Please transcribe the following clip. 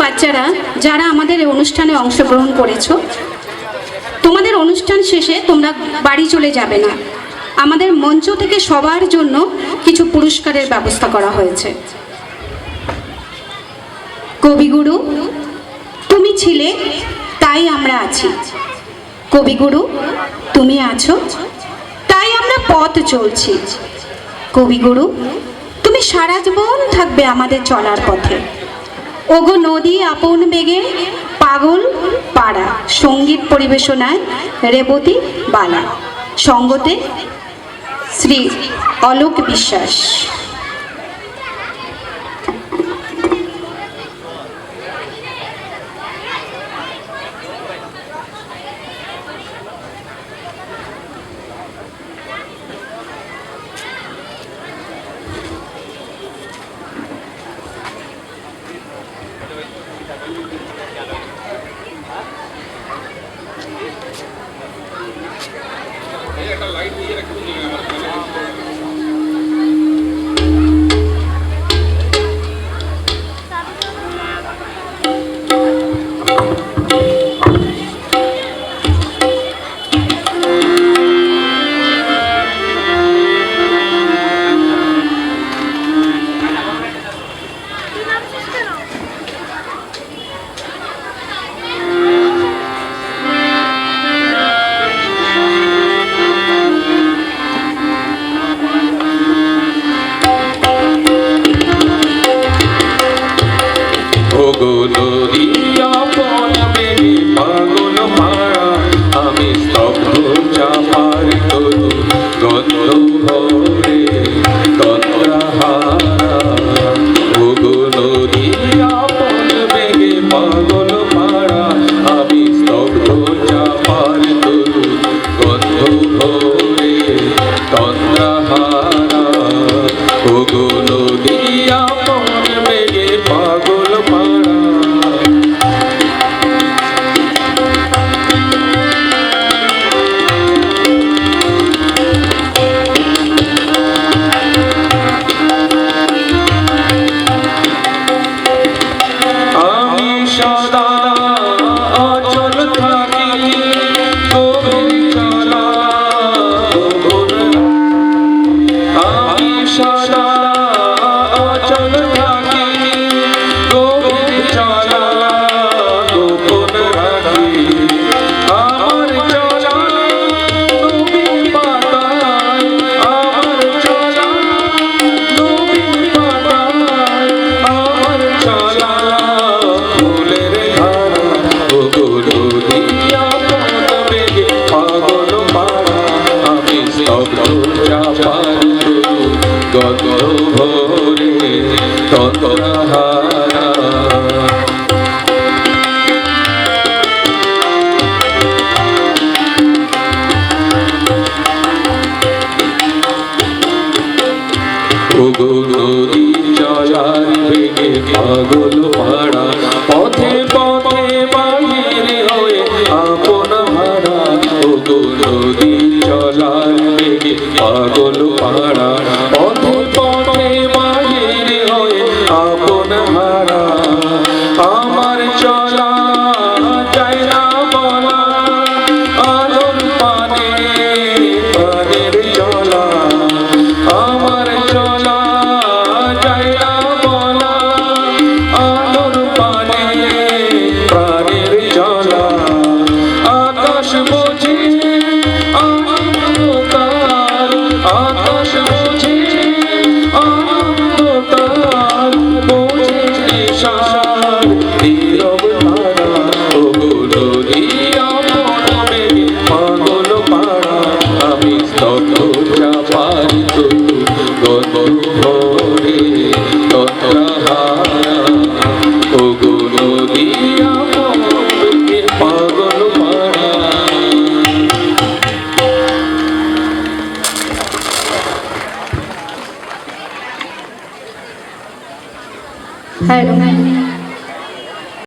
বাচ্চারা যারা আমাদের এই অনুষ্ঠানে অংশগ্রহণ করেছো, তোমাদের অনুষ্ঠান শেষে তোমরা বাড়ি চলে যাবে না। আমাদের মঞ্চ থেকে সবার জন্য কিছু পুরস্কারের ব্যবস্থা করা হয়েছে। কবিগুরু, তুমি ছিলে তাই আমরা আছি। কবিগুরু, তুমি আছো তাই আমরা পথ চলছি। কবিগুরু, তুমি সারা জীবন থাকবে আমাদের চলার পথে। ওগো নদী আপন বেগে পাগল পাড়া, সঙ্গীত পরিবেশনায় রেবতী বালা, সঙ্গতে শ্রী অলোক বিশ্বাস। পাগল পাড়া পথে পথে বাহিরে হয়ে আপন হারা, ওগো নদী চলার বেগে পাগল পাড়া পথে পথে বাহিরে হয়ে আপন